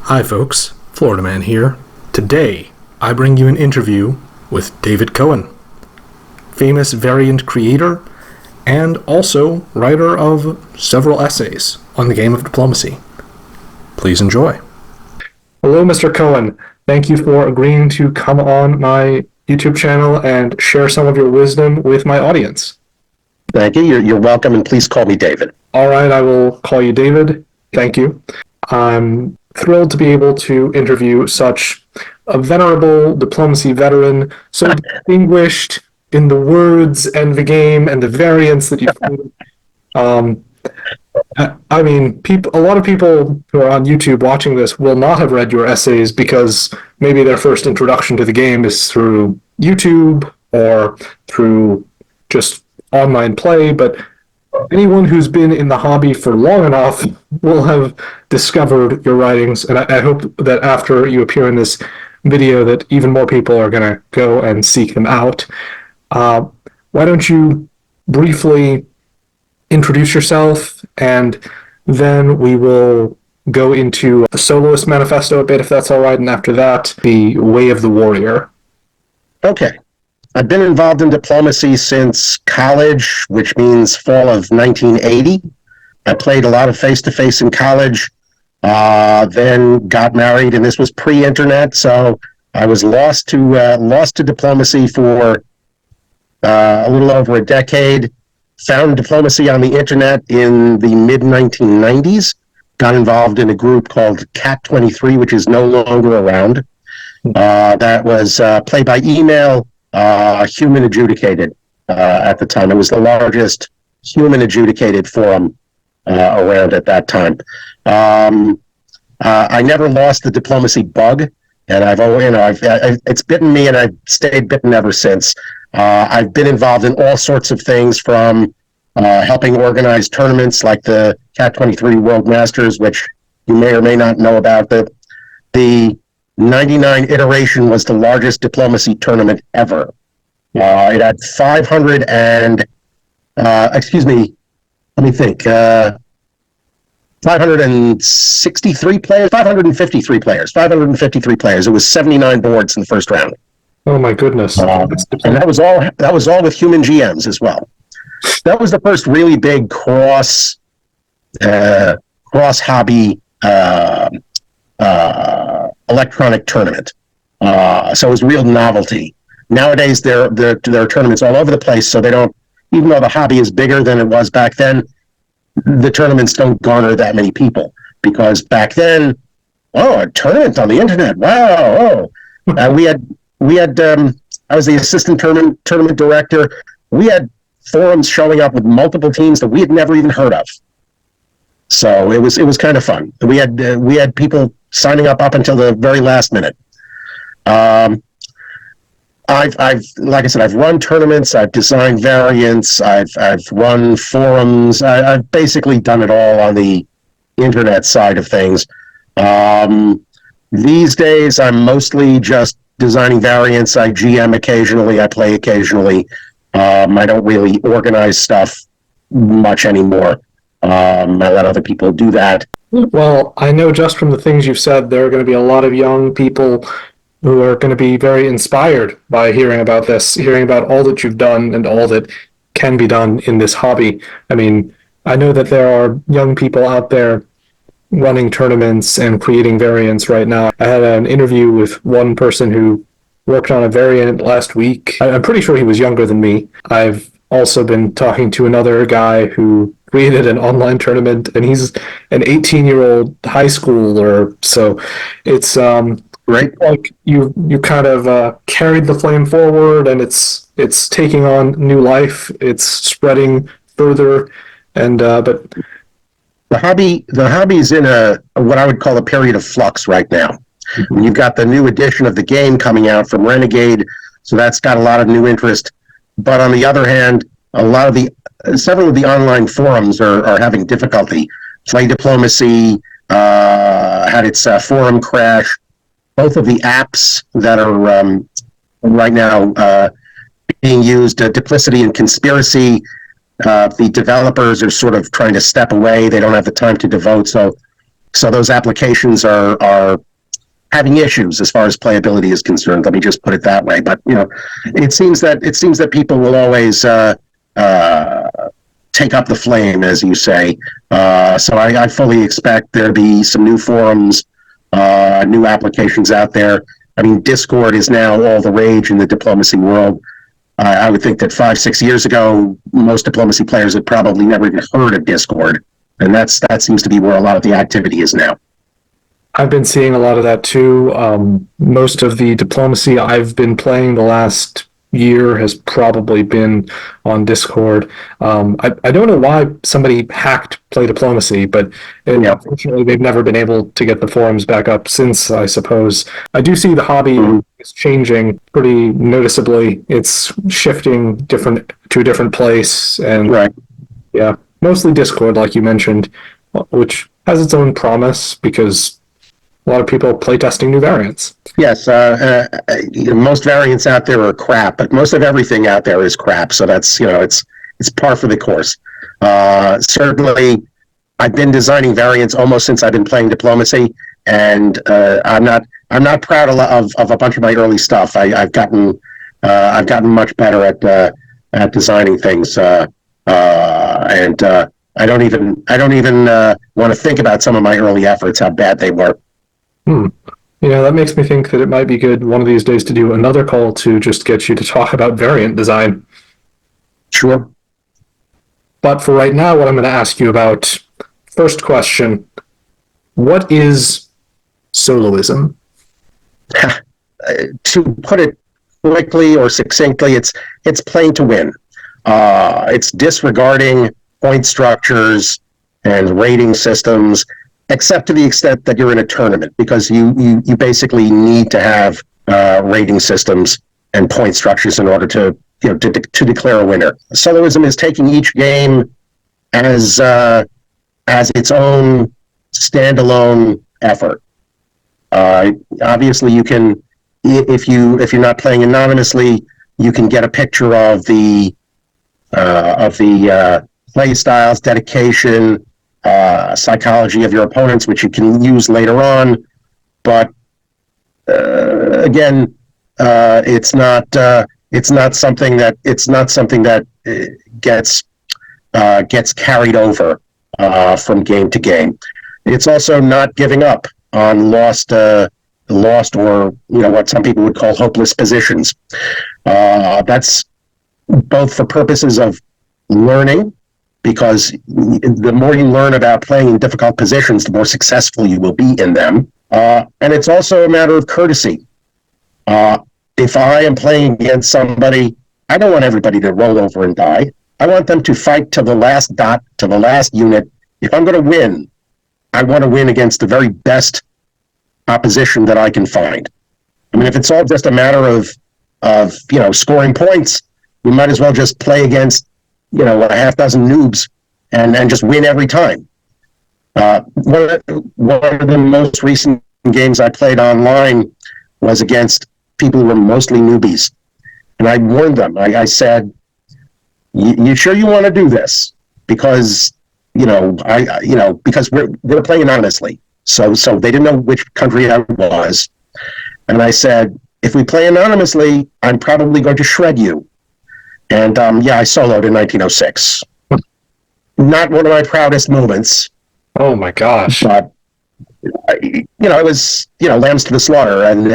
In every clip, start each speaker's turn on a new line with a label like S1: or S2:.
S1: Hi folks, Florida Man here. Today, I bring you an interview with David Cohen, famous variant creator and also writer of several essays on the game of diplomacy. Please enjoy. Hello, Mr. Cohen. Thank you for agreeing to come on my YouTube channel and share some of your wisdom with my audience.
S2: Thank you. You're welcome, and please call me David.
S1: All right, I will call you David. Thank you. I'm thrilled to be able to interview such a venerable diplomacy veteran, so distinguished in the words and the game and the variants that you've played. I mean, a lot of people who are on YouTube watching this will not have read your essays because maybe their first introduction to the game is through YouTube or through just online play, but anyone who's been in the hobby for long enough will have discovered your writings, and I hope that after you appear in this video that even more people are going to go and seek them out. Why don't you briefly introduce yourself, and then we will go into the Soloist Manifesto a bit, if that's all right, and after that, the Way of the Warrior.
S2: Okay. I've been involved in diplomacy since college, which means fall of 1980. I played a lot of face-to-face in college, then got married, and this was pre-internet, so I was lost to diplomacy for a little over a decade. Found diplomacy on the internet in the mid-1990s. Got involved in a group called Cat 23, which is no longer around. That was play by email. Human adjudicated at the time. It was the largest human adjudicated forum around at that time. I never lost the diplomacy bug, and it's bitten me, and I've stayed bitten ever since. I've been involved in all sorts of things, from helping organize tournaments like the Cat 23 World Masters, which you may or may not know about. The 99 iteration was the largest diplomacy tournament ever. It had 563 players, 553 players. It was 79 boards in the first round.
S1: Oh my goodness.
S2: And that was all with human GMs as well. That was the first really big cross hobby electronic tournament. So it was real novelty. Nowadays, there are tournaments all over the place, so they don't, even though the hobby is bigger than it was back then, the tournaments don't garner that many people, because back then, a tournament on the internet, wow, I was the assistant tournament director. We had forums showing up with multiple teams that we had never even heard of. So it was kind of fun. We had people signing up until the very last minute. Like I said, I've run tournaments, I've designed variants, I've run forums. I've basically done it all on the internet side of things. These days, I'm mostly just designing variants. I GM occasionally, I play occasionally. I don't really organize stuff much anymore. I let other people do that.
S1: Well, I know just from the things you've said, there are going to be a lot of young people who are going to be very inspired by hearing about this, hearing about all that you've done and all that can be done in this hobby. I mean, I know that there are young people out there running tournaments and creating variants right now. I had an interview with one person who worked on a variant last week. I'm pretty sure he was younger than me. I've also been talking to another guy who created an online tournament, and he's an 18-year-old high schooler. So it's
S2: right,
S1: like you kind of carried the flame forward, and it's taking on new life. It's spreading further, and but
S2: the hobby's in what I would call a period of flux right now. Mm-hmm. You've got the new edition of the game coming out from Renegade, so that's got a lot of new interest. But on the other hand, several of the online forums are having difficulty. Play Diplomacy had its forum crash. Both of the apps that are right now being used, Duplicity and Conspiracy, the developers are sort of trying to step away. They don't have the time to devote, so So those applications are having issues as far as playability is concerned. Let me just put it that way. But it seems that people will always take up the flame, as you say. So I fully expect there to be some new forums, new applications out there. I mean, Discord is now all the rage in the diplomacy world. I would think that 5-6 years ago, most diplomacy players had probably never even heard of Discord, and that seems to be where a lot of the activity is now.
S1: I've been seeing a lot of that too. Most of the diplomacy I've been playing the last year has probably been on Discord. I don't know why somebody hacked Play Diplomacy, but unfortunately they've never been able to get the forums back up since, I suppose. I do see the hobby is changing pretty noticeably. It's shifting to a different place, and mostly Discord, like you mentioned, which has its own promise because a lot of people play testing new variants.
S2: Yes, most variants out there are crap, but most of everything out there is crap. So that's it's par for the course. Certainly, I've been designing variants almost since I've been playing diplomacy, and I'm not proud of a bunch of my early stuff. I've gotten much better at designing things, and I don't even want to think about some of my early efforts, how bad they were.
S1: That makes me think that it might be good one of these days to do another call to just get you to talk about variant design.
S2: Sure.
S1: But for right now, what I'm going to ask you about, first question, what is Soloism?
S2: To put it quickly or succinctly, it's playing to win. It's disregarding point structures and rating systems, except to the extent that you're in a tournament, because you basically need to have rating systems and point structures in order to declare a winner. Soloism is taking each game as its own standalone effort. Obviously, you can, if you're not playing anonymously, you can get a picture of the play styles, dedication, psychology of your opponents, which you can use later on. But again, it's not something that gets carried over from game to game. It's also not giving up on lost or what some people would call hopeless positions. That's both for purposes of learning, because the more you learn about playing in difficult positions, the more successful you will be in them. And it's also a matter of courtesy. If I am playing against somebody, I don't want everybody to roll over and die. I want them to fight to the last dot, to the last unit. If I'm going to win, I want to win against the very best opposition that I can find. I mean, if it's all just a matter of scoring points, we might as well just play against a half dozen noobs and just win every time. One of the most recent games I played online was against people who were mostly newbies, and I warned them. I said, "You sure you want to do this? Because because we're playing anonymously, so they didn't know which country I was." And I said, "If we play anonymously, I'm probably going to shred you." And I soloed in 1906. Not one of my proudest moments.
S1: Oh my gosh!
S2: But it was lambs to the slaughter, and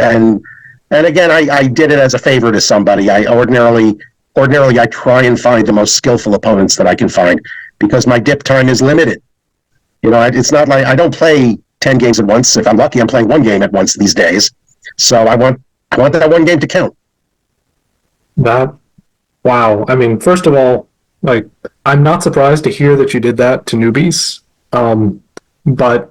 S2: again, I did it as a favor to somebody. I ordinarily I try and find the most skillful opponents that I can find, because my dip time is limited. It's not like I don't play 10 games at once. If I'm lucky, I'm playing one game at once these days. So I want that one game to count.
S1: Wow. I mean, first of all, I'm not surprised to hear that you did that to newbies. But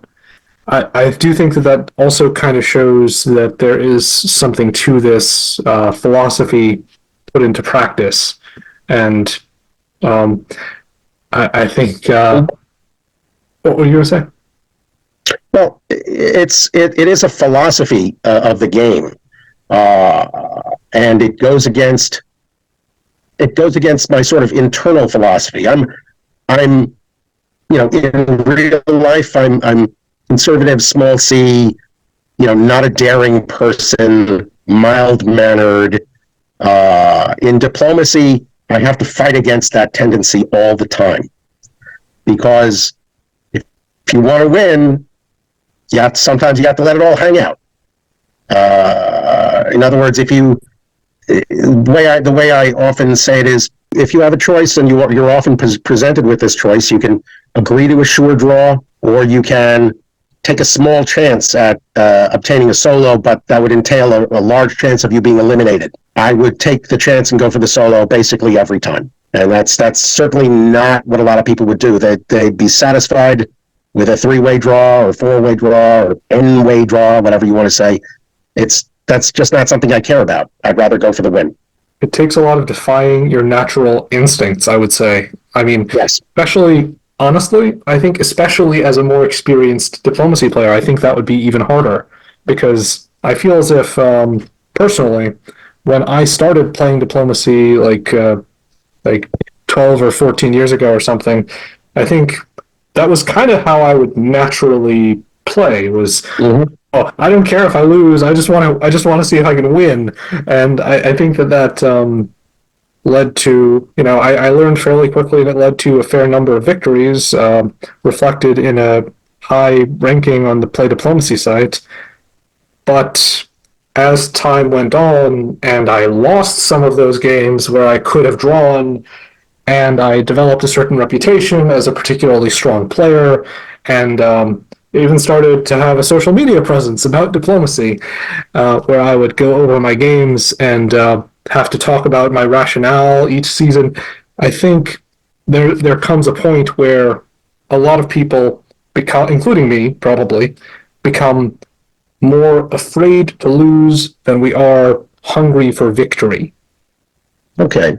S1: I do think that also kind of shows that there is something to this philosophy put into practice. And I think, what were you going to say?
S2: Well, it is a philosophy of the game. And it goes against my sort of internal philosophy. I'm in real life, I'm conservative, small c, not a daring person, mild-mannered. In diplomacy, I have to fight against that tendency all the time. Because if you want to win, sometimes you have to let it all hang out. In other words, the way I often say it is, if you have a choice and you're often presented with this choice, you can agree to a sure draw, or you can take a small chance at obtaining a solo, but that would entail a large chance of you being eliminated. I would take the chance and go for the solo basically every time. And that's certainly not what a lot of people would do. They'd be satisfied with a 3-way draw or 4-way draw or N-way draw, whatever you want to say. That's just not something I care about. I'd rather go for the win.
S1: It takes a lot of defying your natural instincts, I would say. I mean,
S2: yes.
S1: Honestly, I think especially as a more experienced diplomacy player, I think that would be even harder, because I feel as if, personally, when I started playing diplomacy like 12 or 14 years ago or something, I think that was kind of how I would naturally play. Was oh, I don't care if I lose. I just want to see if I can win. And I think that led to, I learned fairly quickly, and it led to a fair number of victories, reflected in a high ranking on the Play Diplomacy site. But as time went on, and I lost some of those games where I could have drawn, and I developed a certain reputation as a particularly strong player, and even started to have a social media presence about diplomacy, where I would go over my games and have to talk about my rationale each season. I think there comes a point where a lot of people, including me probably, become more afraid to lose than we are hungry for victory.
S2: Okay.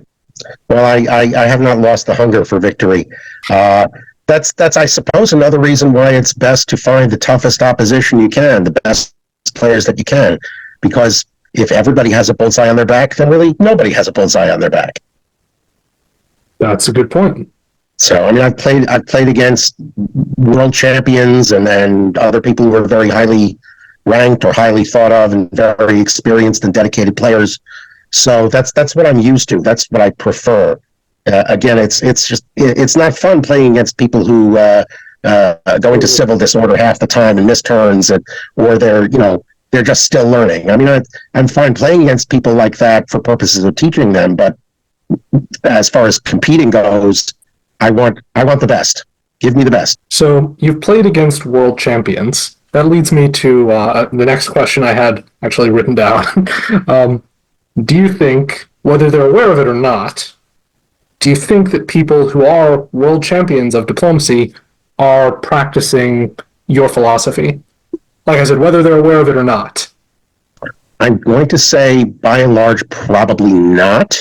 S2: Well, I have not lost the hunger for victory. That's I suppose another reason why it's best to find the toughest opposition you can, the best players that you can, because if everybody has a bullseye on their back, then really nobody has a bullseye on their back.
S1: That's a good point.
S2: So, I mean, I've played against world champions and other people who are very highly ranked or highly thought of and very experienced and dedicated players. So that's what I'm used to. That's what I prefer. Again, it's not fun playing against people who go into civil disorder half the time and miss turns, or they're just still learning. I mean, I'm fine playing against people like that for purposes of teaching them, but as far as competing goes, I want the best. Give me the best.
S1: So you've played against world champions. That leads me to the next question I had actually written down. Do you think, whether they're aware of it or not, do you think that people who are world champions of diplomacy are practicing your philosophy? Like I said, whether they're aware of it or not.
S2: I'm going to say, by and large, probably not,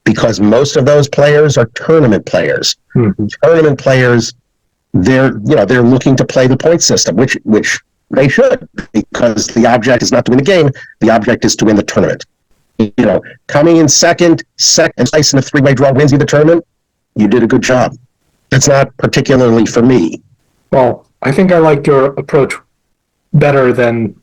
S2: because most of those players are tournament players. Mm-hmm. Tournament players, they're looking to play the point system, which they should, because the object is not to win the game, the object is to win the tournament. Coming in second place in a 3-way draw wins you the tournament, you did a good job. It's not particularly for me.
S1: Well, I think I like your approach better than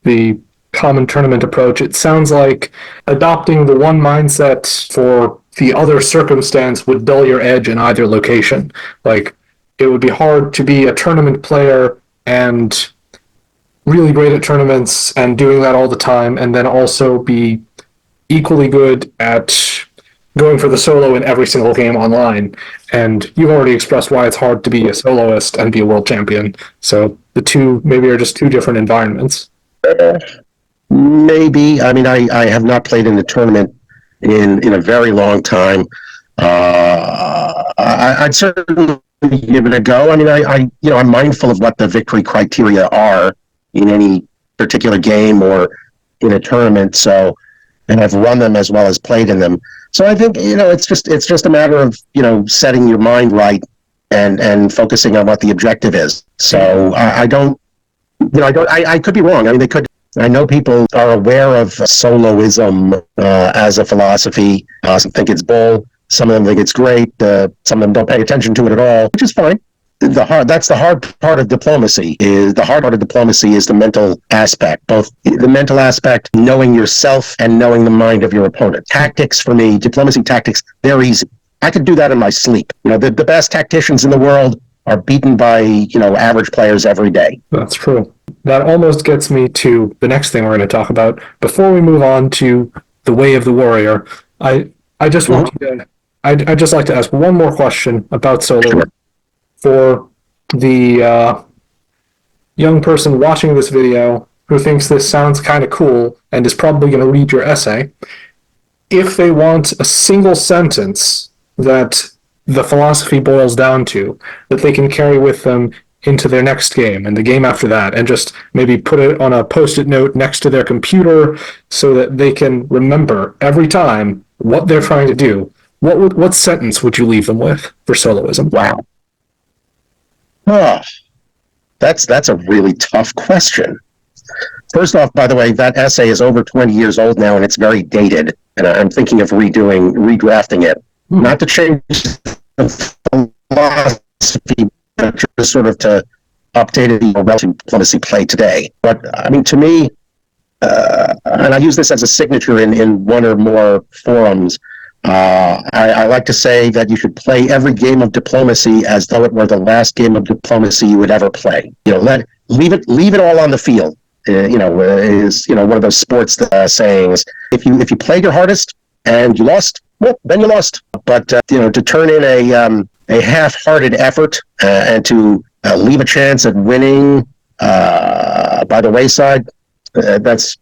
S1: the common tournament approach. It sounds like adopting the one mindset for the other circumstance would dull your edge in either location. Like, it would be hard to be a tournament player and really great at tournaments and doing that all the time, and then also be equally good at going for the solo in every single game online. And you've already expressed why it's hard to be a soloist and be a world champion. So the two maybe are just two different environments.
S2: Maybe. I mean, I have not played in a tournament in a very long time. I'd certainly give it a go. I mean, I'm mindful of what the victory criteria are in any particular game or in a tournament. So, and I've run them as well as played in them. So I think, it's just a matter of, setting your mind right and focusing on what the objective is. So I could be wrong. I mean, I know people are aware of Soloism as a philosophy. Some think it's bull. Some of them think it's great. Some of them don't pay attention to it at all, which is fine. that's the hard part of diplomacy. Is the hard part of diplomacy is the mental aspect, both the mental aspect, knowing yourself and knowing the mind of your opponent. Tactics for me, diplomacy tactics, they're easy. I could do that in my sleep. The best tacticians in the world are beaten by average players every day.
S1: That's true. That almost gets me to the next thing we're going to talk about. Before we move on to the way of the warrior, I just want to I'd just like to ask one more question about solo.
S2: Sure.
S1: For the young person watching this video who thinks this sounds kind of cool and is probably going to read your essay, if they want a single sentence that the philosophy boils down to, that they can carry with them into their next game and the game after that, and just maybe put it on a post-it note next to their computer so that they can remember every time what they're trying to do, what sentence would you leave them with for soloism?
S2: Wow. Oh, that's a really tough question. First off, by the way, that essay is over 20 years old now, and it's very dated. And I'm thinking of redrafting it, not to change the philosophy, but just sort of to update it relative to diplomacy play today. But I mean, to me, and I use this as a signature in one or more forums. I like to say that you should play every game of diplomacy as though it were the last game of diplomacy you would ever play. Leave it all on the field. Is one of those sports sayings. If you played your hardest and you lost, well, then you lost. But to turn in a half-hearted effort and to leave a chance at winning by the wayside, that's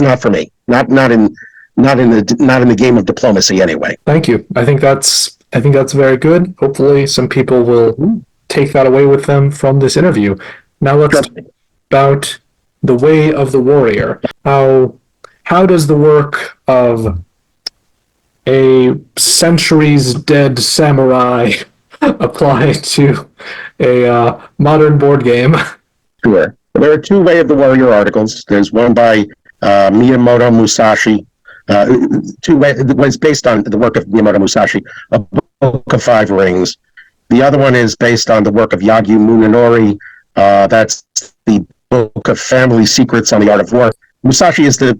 S2: not for me. Not in the game of diplomacy anyway.
S1: Thank you. I think that's very good. Hopefully some people will take that away with them from this interview. Now let's talk about the way of the warrior. How does the work of a centuries dead samurai apply to a modern board game?
S2: Sure. There are two Way of the Warrior articles. There's one by Miyamoto Musashi. It was based on the work of Miyamoto Musashi, A Book of Five Rings. The other one is based on the work of Yagyu Munenori. That's the Book of Family Secrets on the Art of War. Musashi is the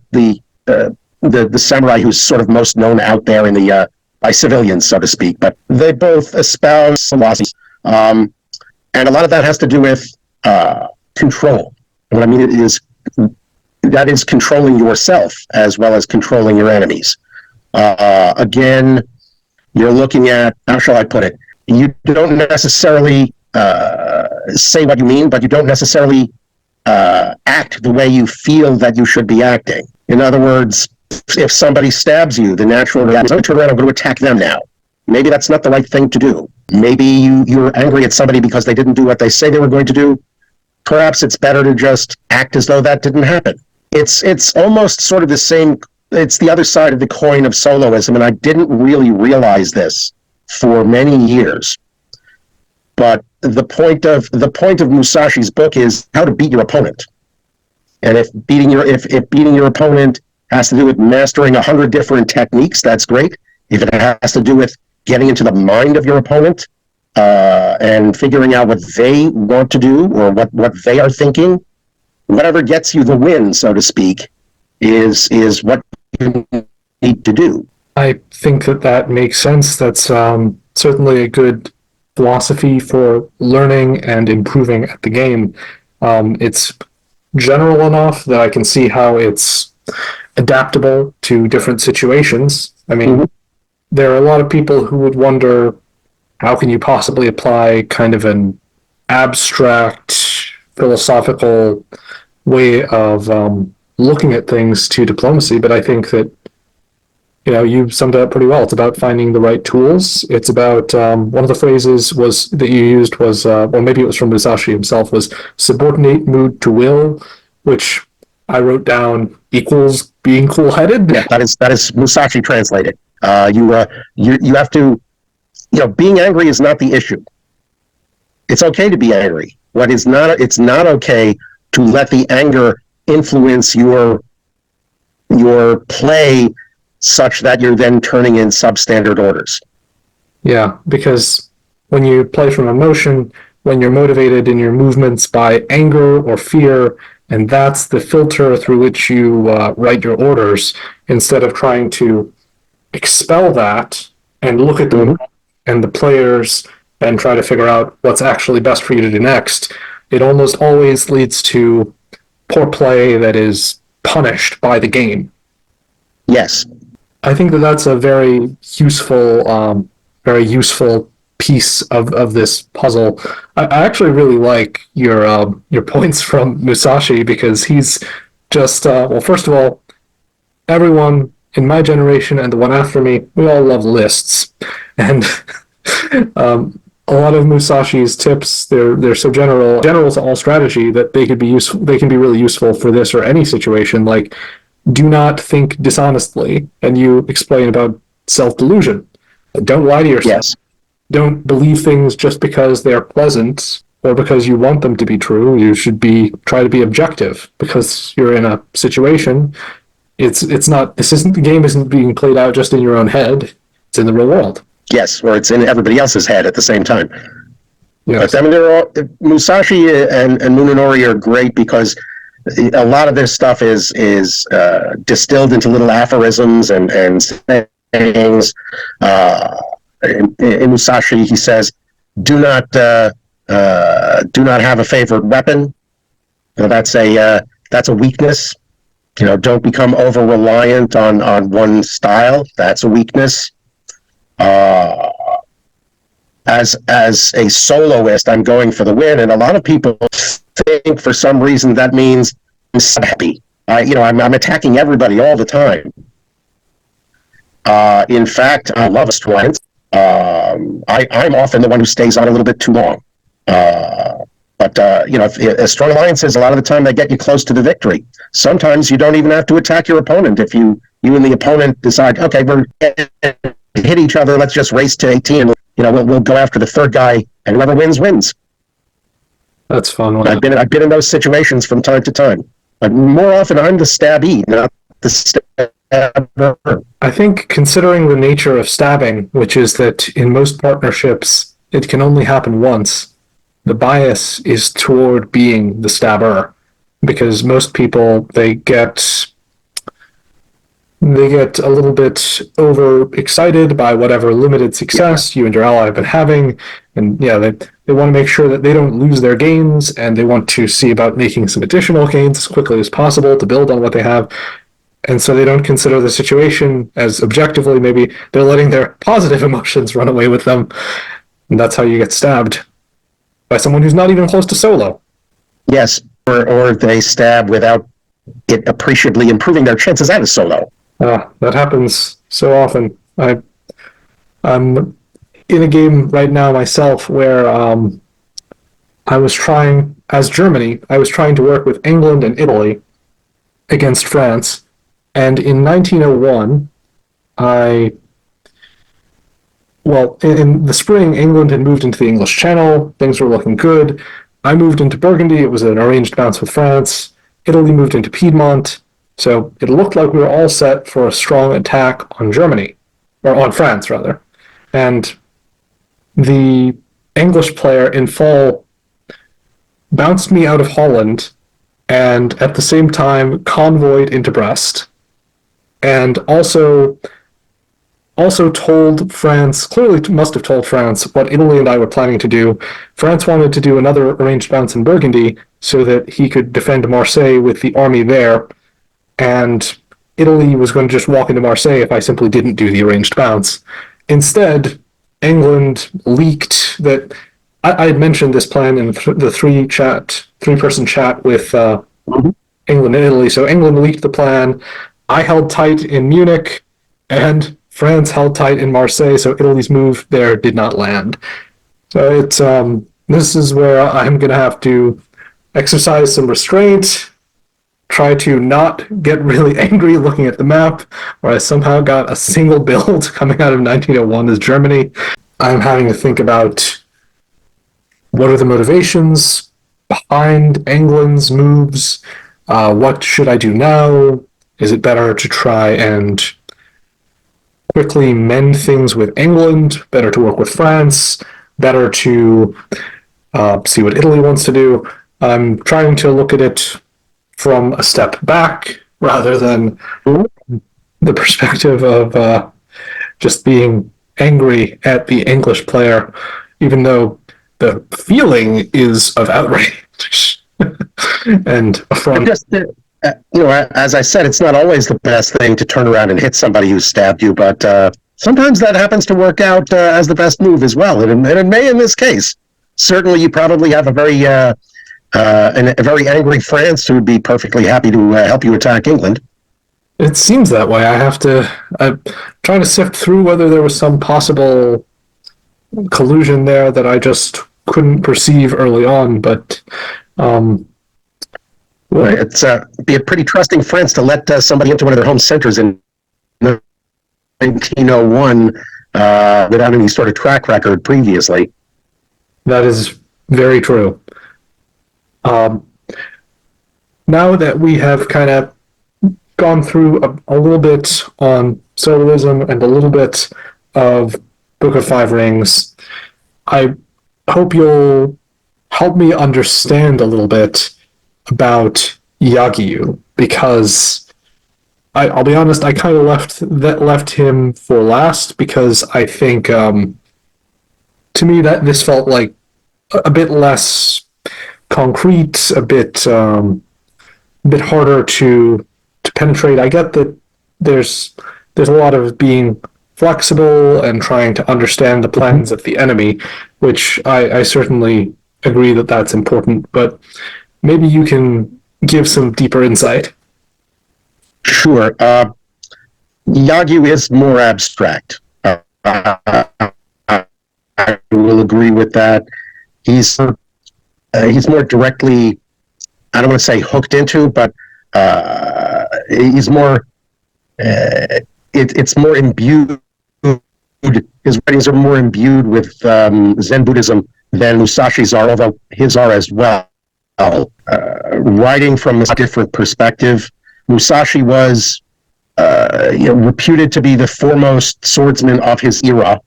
S2: samurai who's sort of most known out there in the by civilians, so to speak. But they both espouse philosophy, and a lot of that has to do with control. And what I mean is that is controlling yourself as well as controlling your enemies. Again, you're looking at, how shall I put it? You don't necessarily say what you mean, but you don't necessarily act the way you feel that you should be acting. In other words, if somebody stabs you, the natural reaction is, turn around, I'm going to attack them now. Maybe that's not the right thing to do. Maybe you're angry at somebody because they didn't do what they say they were going to do. Perhaps it's better to just act as though that didn't happen. It's almost sort of the same. It's the other side of the coin of soloism, and I didn't really realize this for many years. But the point of Musashi's book is how to beat your opponent. And if beating your opponent has to do with mastering 100 different techniques, that's great. If it has to do with getting into the mind of your opponent and figuring out what they want to do or what they are thinking, whatever gets you the win, so to speak, is what you need to do.
S1: I think that makes sense. That's certainly a good philosophy for learning and improving at the game. It's general enough that I can see how it's adaptable to different situations. I mean, there are a lot of people who would wonder, how can you possibly apply kind of an abstract philosophical way of looking at things to diplomacy? But I think that you summed it up pretty well. It's about finding the right tools. It's about one of the phrases that you used was, well, maybe it was from Musashi himself, was subordinate mood to will, which I wrote down equals being cool-headed.
S2: Yeah, that is Musashi translated. You have to, being angry is not the issue. It's okay to be angry. It's not okay to let the anger influence your play such that you're then turning in substandard orders.
S1: Yeah, because when you play from emotion, when you're motivated in your movements by anger or fear, and that's the filter through which you write your orders, instead of trying to expel that and look at them and the players and try to figure out what's actually best for you to do next. It almost always leads to poor play that is punished by the game.
S2: Yes.
S1: I think that that's a very useful piece of this puzzle. I actually really like your points from Musashi, because he's just well, first of all, everyone in my generation and the one after me, we all love lists, and a lot of Musashi's tips, they're so general to all strategy, that they could be useful. They can be really useful for this or any situation. Like, do not think dishonestly, and you explain about self-delusion. Don't lie to yourself.
S2: Yes.
S1: Don't believe things just because they're pleasant or because you want them to be true. You should try to be objective, because you're in a situation. It's not. The game isn't being played out just in your own head. It's in the real world.
S2: Yes, or it's in everybody else's head at the same time.
S1: Yes.
S2: But I mean, Musashi and Munenori are great, because a lot of their stuff is distilled into little aphorisms and sayings. In Musashi, he says, "Do not have a favorite weapon. That's a weakness. Don't become over reliant on one style. That's a weakness. As a soloist, I'm going for the win, and a lot of people think for some reason that means I'm happy. I'm attacking everybody all the time. In fact, I love strength. I'm often the one who stays on a little bit too long. But strong alliances, a lot of the time they get you close to the victory. Sometimes you don't even have to attack your opponent. If you and the opponent decide, okay, we're hit each other, let's just race to 18. We'll go after the third guy, and whoever wins.
S1: That's fun.
S2: I've been in those situations from time to time. But more often, I'm the stabbee, not the stabber.
S1: I think, considering the nature of stabbing, which is that in most partnerships it can only happen once, the bias is toward being the stabber, because most people, they get a little bit overexcited by whatever limited success you and your ally have been having, and they want to make sure that they don't lose their gains, and they want to see about making some additional gains as quickly as possible to build on what they have. And so they don't consider the situation as objectively. Maybe they're letting their positive emotions run away with them, and that's how you get stabbed by someone who's not even close to solo.
S2: Yes, or they stab without it appreciably improving their chances at a solo.
S1: That happens so often. I'm in a game right now myself where I was trying, as Germany, to work with England and Italy against France. And in 1901, in the spring, England had moved into the English Channel. Things were looking good. I moved into Burgundy. It was an arranged bounce with France. Italy moved into Piedmont. So it looked like we were all set for a strong attack on Germany, or on France, rather. And the English player in fall bounced me out of Holland, and at the same time convoyed into Brest, and also told France, clearly must have told France, what Italy and I were planning to do. France wanted to do another arranged bounce in Burgundy so that he could defend Marseille with the army there, and Italy was going to just walk into Marseille if I simply didn't do the arranged bounce. Instead, England leaked that I had mentioned this plan in the three-person chat with England and Italy. So England leaked the plan. I held tight in Munich, and France held tight in Marseille. So Italy's move there did not land. So it's this is where I'm going to have to exercise some restraint, try to not get really angry looking at the map, where I somehow got a single build coming out of 1901 as Germany. I'm having to think about what are the motivations behind England's moves. What should I do now? Is it better to try and quickly mend things with England? Better to work with France? Better to see what Italy wants to do. I'm trying to look at it from a step back rather than the perspective of just being angry at the English player, even though the feeling is of outrage and from
S2: Just, as I said, it's not always the best thing to turn around and hit somebody who stabbed you, but sometimes that happens to work out as the best move as well, and it may in this case. Certainly, you probably have a very angry France who would be perfectly happy to help you attack England.
S1: It seems that way. I'm trying to sift through whether there was some possible collusion there that I just couldn't perceive early on, but
S2: Right. It's be a pretty trusting France to let somebody into one of their home centers in 1901 without any sort of track record previously.
S1: that is very true. Now that we have kind of gone through a little bit on Soloism and a little bit of Book of Five Rings, I hope you'll help me understand a little bit about Yagyu, because I'll be honest, I kind of left him for last because I think to me that this felt like a bit less concrete, a bit harder to penetrate. I get that there's a lot of being flexible and trying to understand the plans of the enemy, which I certainly agree that that's important, but maybe you can give some deeper insight.
S2: Sure. Yagyu is more abstract. I will agree with that. He's more directly, I don't want to say hooked into, but he's more, it's more imbued, his writings are more imbued with Zen Buddhism than Musashi's are, although his are as well. Writing from a different perspective, Musashi was reputed to be the foremost swordsman of his era,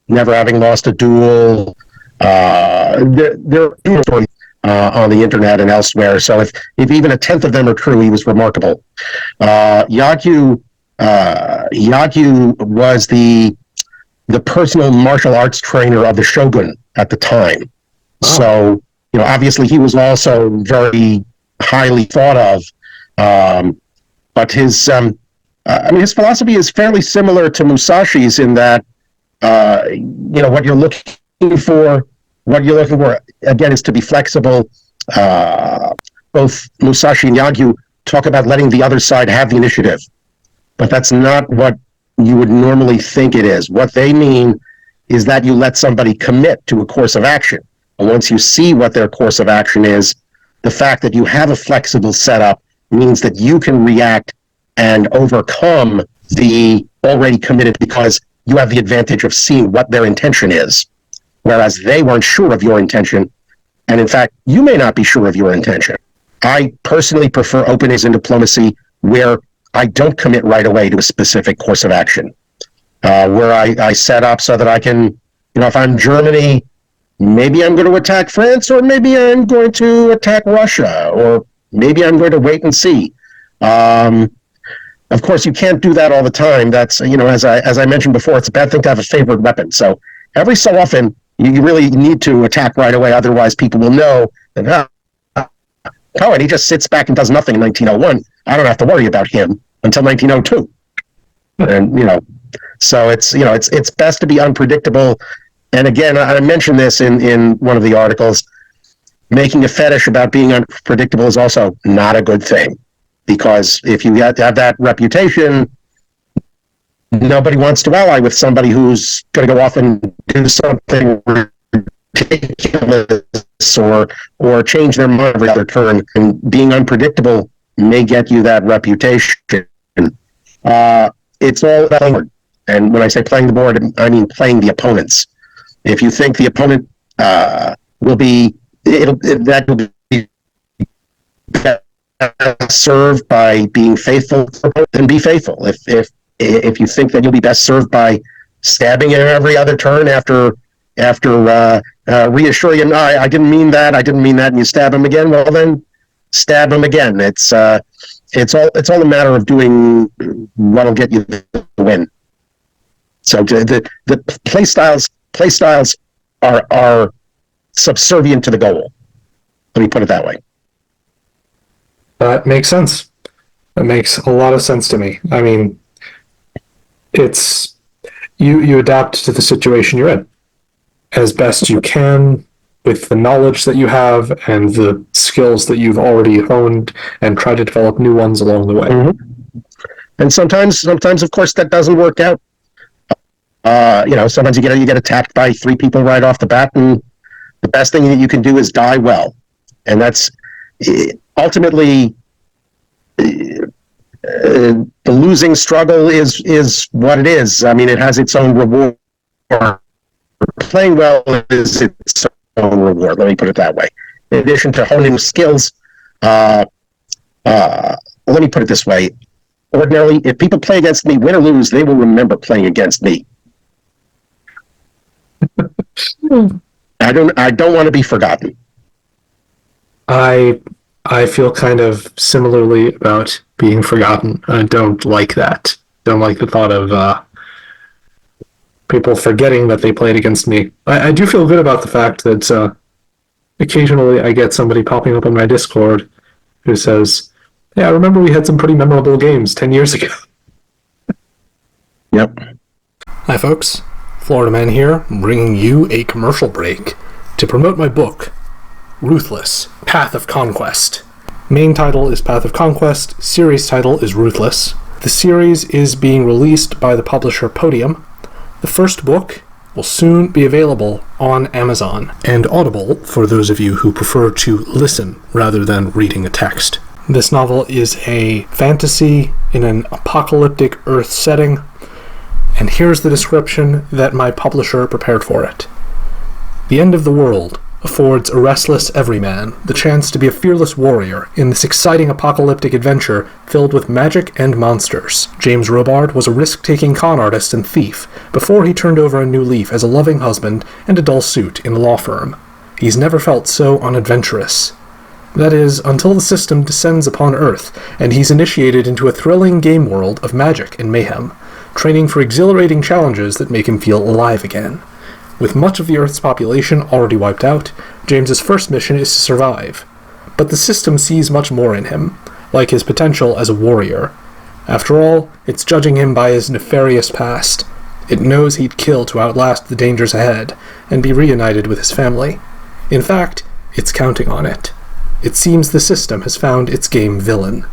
S2: never having lost a duel. There are stories on the internet and elsewhere, so if even a tenth of them are true, he was remarkable. Yagyu was the personal martial arts trainer of the shogun at the time. Oh. So, obviously he was also very highly thought of. But his philosophy is fairly similar to Musashi's in that, what you're looking for, again, is to be flexible. Both Musashi and Yagyu talk about letting the other side have the initiative, but that's not what you would normally think it is. What they mean is that you let somebody commit to a course of action. And once you see what their course of action is, the fact that you have a flexible setup means that you can react and overcome the already committed because you have the advantage of seeing what their intention is, whereas they weren't sure of your intention. And in fact, you may not be sure of your intention. I personally prefer openness in diplomacy where I don't commit right away to a specific course of action, where I set up so that I can, if I'm Germany, maybe I'm going to attack France, or maybe I'm going to attack Russia, or maybe I'm going to wait and see. Of course, you can't do that all the time. That's, as I mentioned before, it's a bad thing to have a favorite weapon. So every so often, you really need to attack right away. Otherwise, people will know that, Cohen, he just sits back and does nothing in 1901. I don't have to worry about him until 1902. And, so it's best to be unpredictable. And again, I mentioned this in one of the articles. Making a fetish about being unpredictable is also not a good thing, because if you have to have that reputation, nobody wants to ally with somebody who's going to go off and do something ridiculous or change their mind every other turn. And being unpredictable may get you that reputation. It's all about playing the board. And when I say playing the board, I mean playing the opponents. If you think the opponent will be served by being faithful, then be faithful. If you think that you'll be best served by stabbing him every other turn after reassure you, no, I didn't mean that, and you stab him again, well then, stab him again. It's all a matter of doing what'll get you the win. So the play styles are subservient to the goal. Let me put it that way.
S1: That makes sense. That makes a lot of sense to me. I mean, it's you adapt to the situation you're in as best you can with the knowledge that you have and the skills that you've already honed, and try to develop new ones along the way.
S2: Mm-hmm. And sometimes, of course, that doesn't work out. Sometimes you get attacked by 3 people right off the bat, and the best thing that you can do is die well. And that's ultimately the losing struggle is what it is. I mean, it has its own reward. Playing well is its own reward. Let me put it that way. In addition to honing skills, let me put it this way. Ordinarily, if people play against me, win or lose, they will remember playing against me. I don't want to be forgotten.
S1: I feel kind of similarly about being forgotten. I don't like that. Don't like the thought of people forgetting that they played against me. I do feel good about the fact that occasionally I get somebody popping up on my Discord who says, "Yeah, I remember we had some pretty memorable games 10 years ago."
S2: Yep.
S1: Hi, folks. Florida Man here, bringing you a commercial break to promote my book, Ruthless, Path of Conquest. Main title is Path of Conquest, series title is Ruthless. The series is being released by the publisher Podium. The first book will soon be available on Amazon and Audible for those of you who prefer to listen rather than reading a text. This novel is a fantasy in an apocalyptic Earth setting, and here's the description that my publisher prepared for it. The end of the world affords a restless everyman the chance to be a fearless warrior in this exciting apocalyptic adventure filled with magic and monsters. James Robard was a risk-taking con artist and thief before he turned over a new leaf as a loving husband and a dull suit in a law firm. He's never felt so unadventurous. That is, until the system descends upon Earth, and he's initiated into a thrilling game world of magic and mayhem, training for exhilarating challenges that make him feel alive again. With much of the Earth's population already wiped out, James's first mission is to survive. But the system sees much more in him, like his potential as a warrior. After all, it's judging him by his nefarious past. It knows he'd kill to outlast the dangers ahead, and be reunited with his family. In fact, it's counting on it. It seems the system has found its game villain.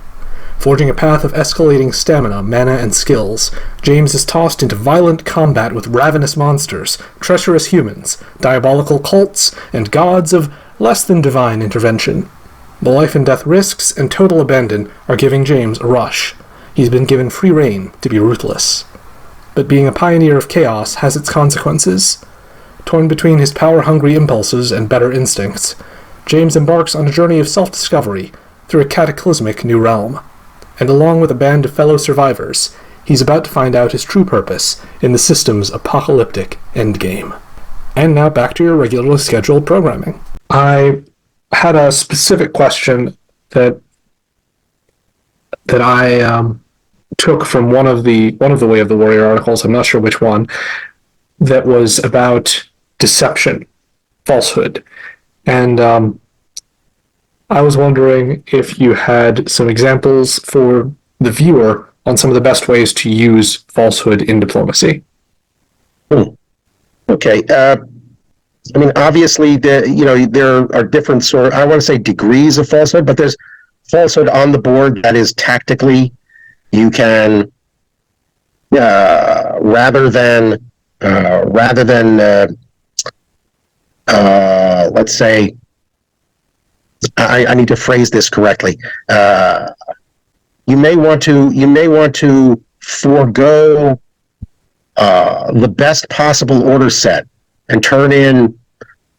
S1: Forging a path of escalating stamina, mana, and skills, James is tossed into violent combat with ravenous monsters, treacherous humans, diabolical cults, and gods of less than divine intervention. The life and death risks and total abandon are giving James a rush. He's been given free rein to be ruthless. But being a pioneer of chaos has its consequences. Torn between his power-hungry impulses and better instincts, James embarks on a journey of self-discovery through a cataclysmic new realm. And along with a band of fellow survivors, he's about to find out his true purpose in the system's apocalyptic endgame. And now back to your regularly scheduled programming. I had a specific question that I took from one of the Way of the Warrior articles, I'm not sure which one, that was about deception, falsehood. And I was wondering if you had some examples for the viewer on some of the best ways to use falsehood in diplomacy.
S2: Okay. I mean, obviously, there are different I want to say degrees of falsehood, but there's falsehood on the board that is tactically, you can, rather than let's say, I need to phrase this correctly. You may want to forego the best possible order set and turn in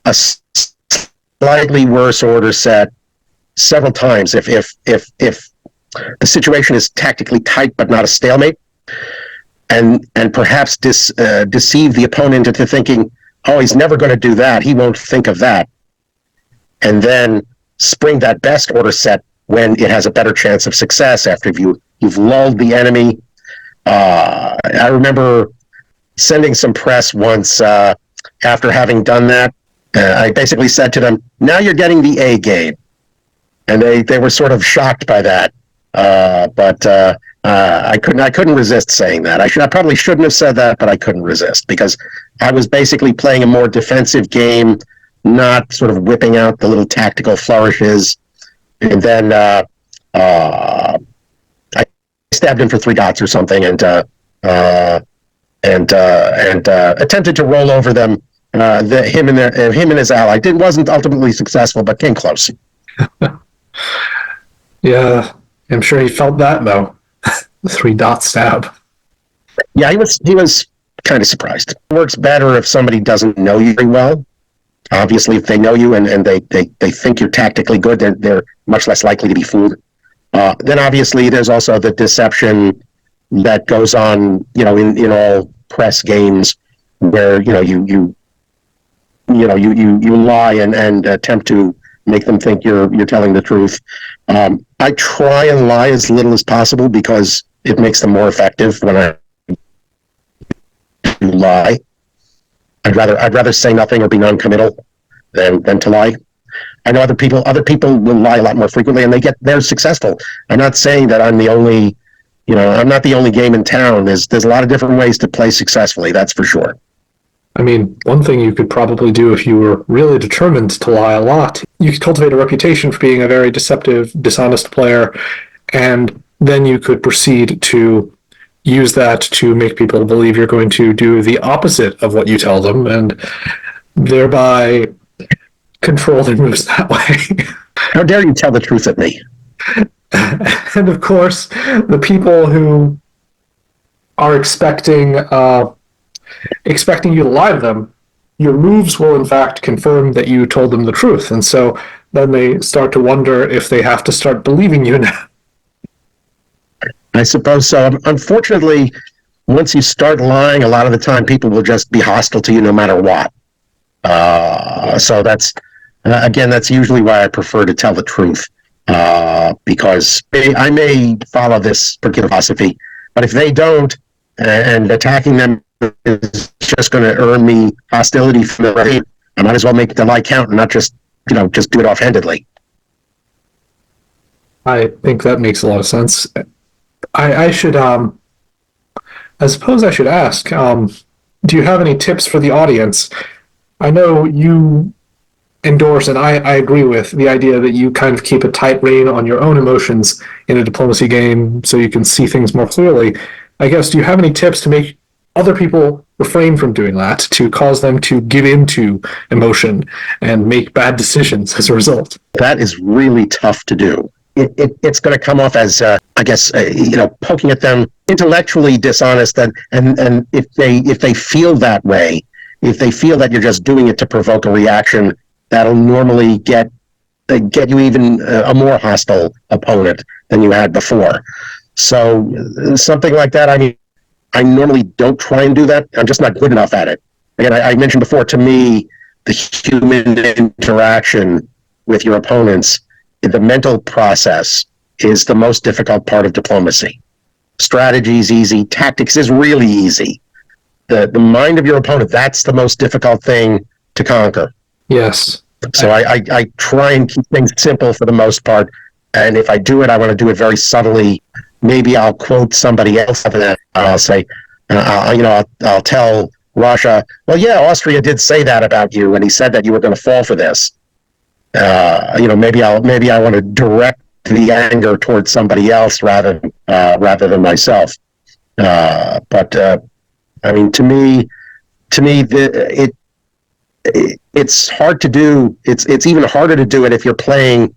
S2: a slightly worse order set several times if the situation is tactically tight but not a stalemate, and perhaps deceive the opponent into thinking, oh, he's never going to do that. He won't think of that. And then spring that best order set when it has a better chance of success after you've lulled the enemy. I remember sending some press once after having done that. I basically said to them, now you're getting the A game. And they were sort of shocked by that. But I couldn't resist saying that. I probably shouldn't have said that, but I couldn't resist because I was basically playing a more defensive game, not sort of whipping out the little tactical flourishes. And then I stabbed him for 3 dots or something, and attempted to roll over them. Him and his ally. It wasn't ultimately successful, but came close.
S1: Yeah, I'm sure he felt that though. The 3-dot stab.
S2: Yeah, he was kind of surprised. It works better if somebody doesn't know you very well. Obviously, if they know you and they think you're tactically good, they're much less likely to be fooled. Then obviously there's also the deception that goes on, in all press games where you lie and attempt to make them think you're telling the truth. I try and lie as little as possible because it makes them more effective when I lie. I'd rather say nothing or be non-committal than to lie. I know other people will lie a lot more frequently and they're successful. I'm not saying that I'm the only, I'm not the only game in town. There's a lot of different ways to play successfully, that's for sure.
S1: I mean, one thing you could probably do if you were really determined to lie a lot, you could cultivate a reputation for being a very deceptive, dishonest player, and then you could proceed to use that to make people believe you're going to do the opposite of what you tell them, and thereby control their moves that way.
S2: How dare you tell the truth at me?
S1: And of course, the people who are expecting you to lie to them, your moves will in fact confirm that you told them the truth. And so then they start to wonder if they have to start believing you now.
S2: I suppose so. Unfortunately, once you start lying, a lot of the time people will just be hostile to you no matter what. So that's usually why I prefer to tell the truth, because I may follow this particular philosophy, but if they don't, and attacking them is just going to earn me hostility from the right, I might as well make the lie count and not just do it offhandedly.
S1: I think that makes a lot of sense. I should, I suppose I should ask, do you have any tips for the audience? I know you endorse, and I agree with, the idea that you kind of keep a tight rein on your own emotions in a diplomacy game so you can see things more clearly. I guess, do you have any tips to make other people refrain from doing that, to cause them to give into emotion and make bad decisions as a result?
S2: That is really tough to do. It's going to come off as, poking at them, intellectually dishonest, and if they feel that way, if they feel that you're just doing it to provoke a reaction, that'll normally get you even a more hostile opponent than you had before. So something like that, I mean, I normally don't try and do that. I'm just not good enough at it. Again, I mentioned before, to me, the human interaction with your opponents, the mental process, is the most difficult part of diplomacy. Strategy is easy. Tactics is really easy. The mind of your opponent, that's the most difficult thing to conquer.
S1: Yes.
S2: So I try and keep things simple for the most part. And if I do it, I want to do it very subtly. Maybe I'll quote somebody else, and I'll say, I'll tell Russia, well, yeah, Austria did say that about you, and he said that you were going to fall for this. Maybe I want to direct the anger towards somebody else rather than myself. But I mean, to me, it's hard to do. It's even harder to do it if you're playing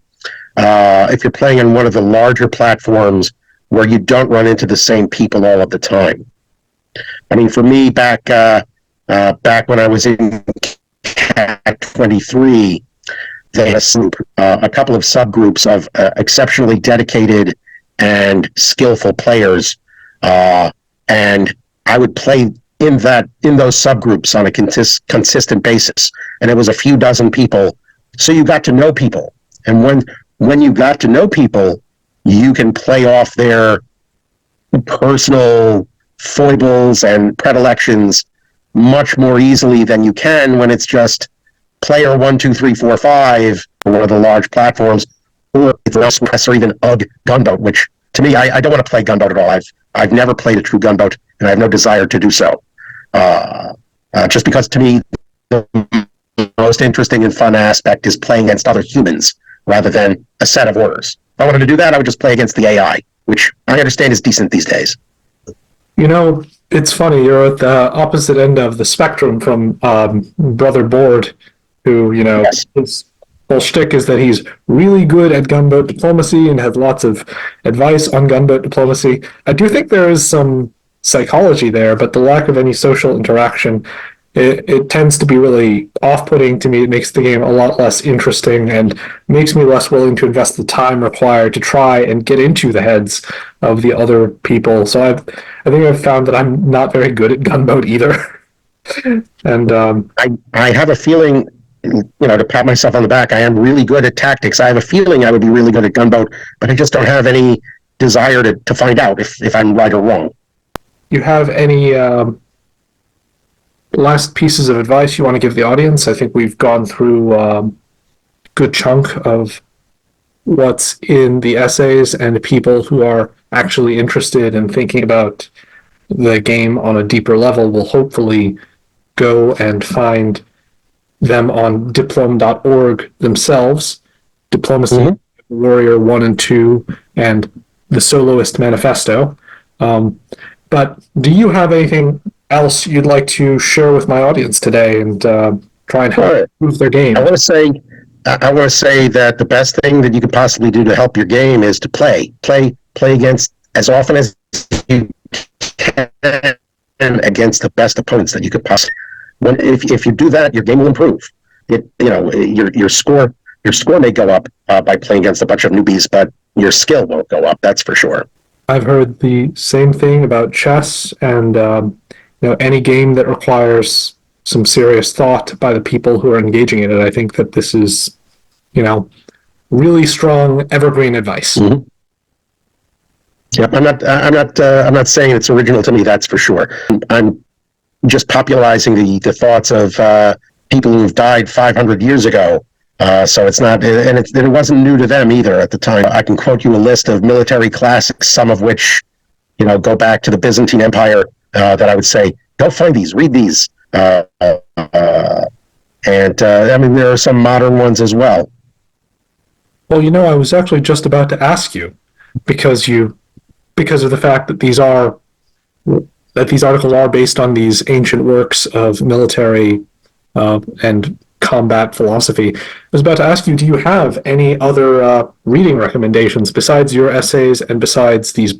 S2: on one of the larger platforms where you don't run into the same people all of the time. I mean, for me, back when I was in CAC 23, they had a couple of subgroups of exceptionally dedicated and skillful players, and I would play in those subgroups on a consistent basis, and it was a few dozen people. So you got to know people, and when you got to know people, you can play off their personal foibles and predilections much more easily than you can when it's just player 1, 2, 3, 4, 5 or one of the large platforms, or it's or even UGG Gunboat, which to me, I don't want to play Gunboat at all. I've never played a true Gunboat, and I have no desire to do so. Just because to me, the most interesting and fun aspect is playing against other humans rather than a set of orders. If I wanted to do that, I would just play against the AI, which I understand is decent these days.
S1: You know, it's funny, you're at the opposite end of the spectrum from Brother Board, who, you know,
S2: Yes.
S1: his whole shtick is that he's really good at gunboat diplomacy and has lots of advice on gunboat diplomacy. I do think there is some psychology there, but the lack of any social interaction, it tends to be really off-putting to me. It makes the game a lot less interesting and makes me less willing to invest the time required to try and get into the heads of the other people. So I think I've found that I'm not very good at gunboat either. And
S2: I have a feeling, to pat myself on the back, I am really good at tactics. I have a feeling I would be really good at gunboat, but I just don't have any desire to find out if I'm right or wrong.
S1: you have any last pieces of advice you want to give the audience? I think we've gone through a good chunk of what's in the essays, and people who are actually interested in thinking about the game on a deeper level will hopefully go and find them on diplom.org themselves. Diplomacy, Warrior 1 and 2, and the Soloist Manifesto. But do you have anything else you'd like to share with my audience today and try and help improve their game?
S2: I want to say that the best thing that you could possibly do to help your game is to play against as often as you can against the best opponents that you could possibly. If you do that, your game will improve. Your score may go up by playing against a bunch of newbies, but your skill won't go up. That's for sure.
S1: I've heard the same thing about chess and any game that requires some serious thought by the people who are engaging in it. I think that this is, really strong evergreen advice.
S2: Mm-hmm. Yep, I'm not saying it's original to me. That's for sure. I'm just popularizing the thoughts of people who've died 500 years ago. So it's not, and it wasn't new to them either at the time. I can quote you a list of military classics, some of which, go back to the Byzantine Empire, that I would say, go find these, read these. And there are some modern ones as well.
S1: Well, I was actually just about to ask you, because of the fact that these articles are based on these ancient works of military and combat philosophy. I was about to ask you, do you have any other reading recommendations besides your essays and besides these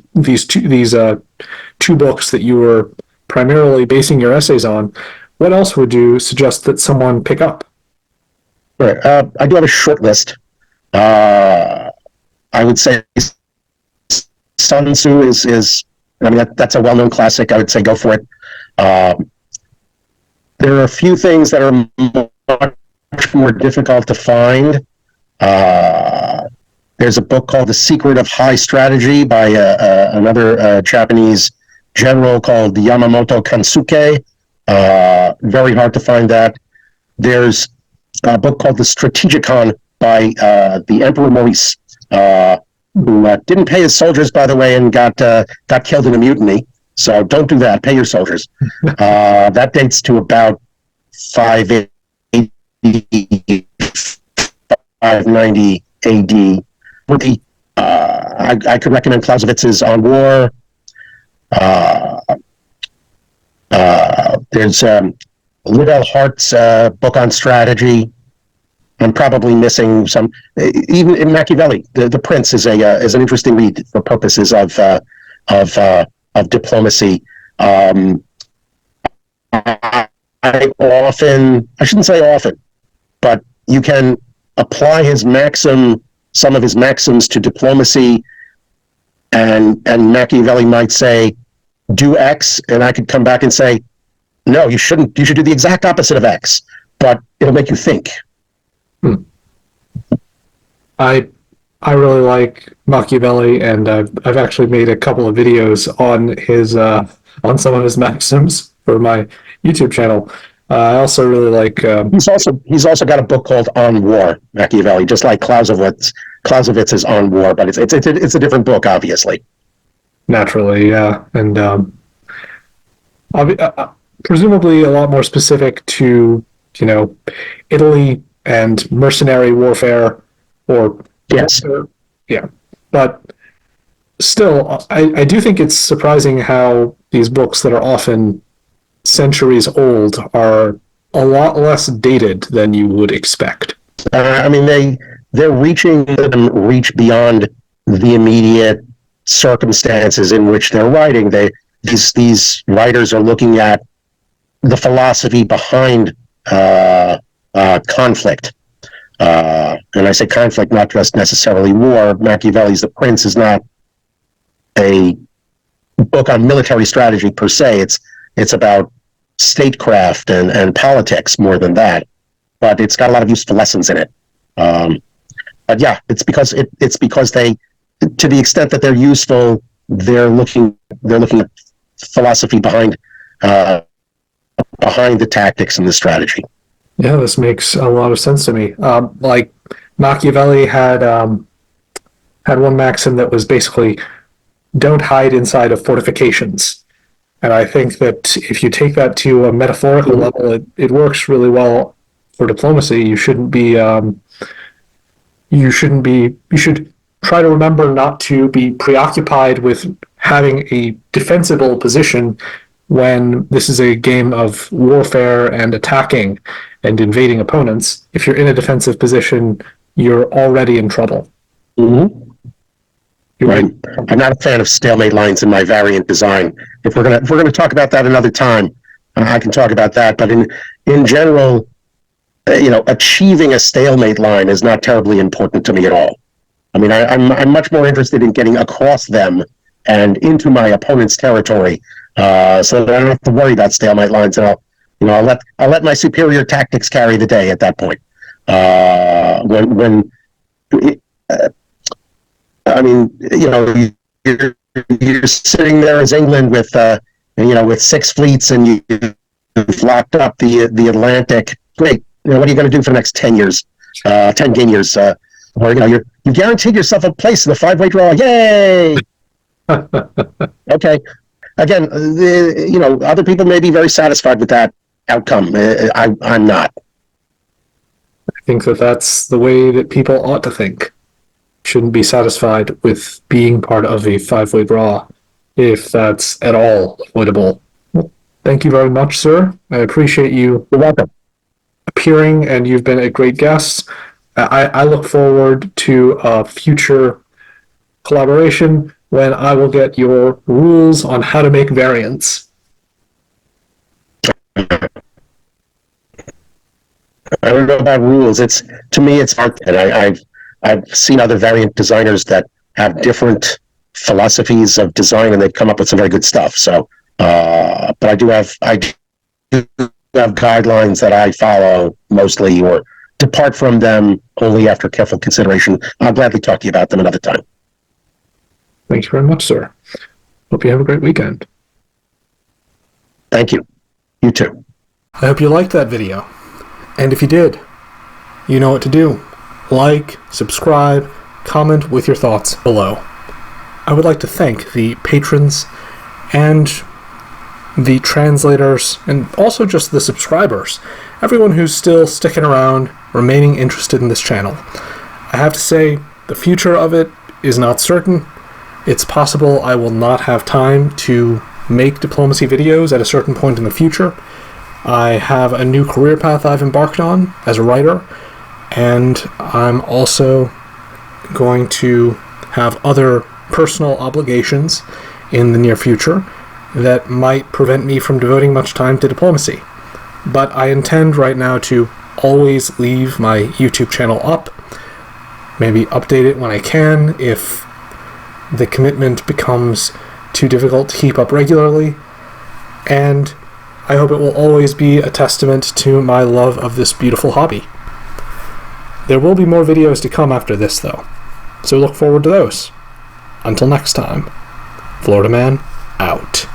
S1: two books that you were primarily basing your essays on? What else would you suggest that someone pick up?
S2: Right. I do have a short list. I would say Sun Tzu is that's a well-known classic. I would say go for it. There are a few things that are much more difficult to find. There's a book called The Secret of High Strategy by another Japanese general called Yamamoto Kansuke. Very hard to find that. There's a book called The Strategicon by the Emperor Maurice, who didn't pay his soldiers, by the way, and got killed in a mutiny. So don't do that. Pay your soldiers. That dates to about 580, 590 AD. I could recommend Clausewitz's On War. There's Liddell Hart's book on strategy. I'm probably missing some. Even in Machiavelli, the Prince is an interesting read for purposes of diplomacy. I shouldn't say often, but you can apply some of his maxims to diplomacy, and Machiavelli might say, do X, and I could come back and say, no, you shouldn't. You should do the exact opposite of X, but it'll make you think.
S1: I really like Machiavelli, and I've actually made a couple of videos on his on some of his maxims for my YouTube channel. I also really like.
S2: He's also got a book called On War, Machiavelli, just like Clausewitz. Clausewitz is On War, but it's a different book, obviously.
S1: Naturally, yeah, and presumably a lot more specific to Italy and mercenary warfare, or
S2: yes,
S1: yeah, but still, I do think it's surprising how these books that are often centuries old are a lot less dated than you would expect.
S2: I mean they're reach beyond the immediate circumstances in which they're writing. These writers are looking at the philosophy behind conflict. And I say conflict, not just necessarily war. Machiavelli's The Prince is not a book on military strategy per se. It's about statecraft and politics more than that. But it's got a lot of useful lessons in it. But yeah, it's because they, to the extent that they're useful, they're looking at philosophy behind the tactics and the strategy.
S1: Yeah, this makes a lot of sense to me. Like Machiavelli had one maxim that was basically, don't hide inside of fortifications. And I think that if you take that to a metaphorical level, it works really well for diplomacy. You should try to remember not to be preoccupied with having a defensible position when this is a game of warfare and attacking and invading opponents. If you're in a defensive position, you're already in trouble.
S2: Mm-hmm. Right. I'm not a fan of stalemate lines in my variant design. If we're gonna talk about that another time, I can talk about that. But in general, achieving a stalemate line is not terribly important to me at all. I mean, I'm much more interested in getting across them and into my opponent's territory, so that I don't have to worry about stalemate lines. And I'll let my superior tactics carry the day at that point. You're sitting there as England with 6 fleets, and you've locked up the Atlantic. Great. What are you going to do for the next 10 years? 10 game years? Or you guaranteed yourself a place in the 5-way draw. Yay! Okay. Again, other people may be very satisfied with that outcome. I'm not.
S1: I think that's the way that people ought to think. Shouldn't be satisfied with being part of a 5-way draw, if that's at all avoidable. Well, thank you very much, sir. I appreciate you.
S2: You're welcome.
S1: Appearing, and you've been a great guest. I look forward to a future collaboration when I will get your rules on how to make variants.
S2: I don't know about rules. To me, it's art, and I've seen other variant designers that have different philosophies of design, and they've come up with some very good stuff. So, but I do have guidelines that I follow mostly, or depart from them only after careful consideration. I'll gladly talk to you about them another time.
S1: Thank you very much, sir. Hope you have a great weekend.
S2: Thank you. You too.
S1: I hope you liked that video. And if you did, you know what to do. Like, subscribe, comment with your thoughts below. I would like to thank the patrons and the translators, and also just the subscribers, everyone who's still sticking around, remaining interested in this channel. I have to say, the future of it is not certain. It's possible I will not have time to make diplomacy videos at a certain point in the future. I have a new career path I've embarked on as a writer, and I'm also going to have other personal obligations in the near future that might prevent me from devoting much time to diplomacy. But I intend right now to always leave my YouTube channel up, maybe update it when I can if the commitment becomes too difficult to keep up regularly, and I hope it will always be a testament to my love of this beautiful hobby. There will be more videos to come after this, though, so look forward to those. Until next time, Florida Man, out.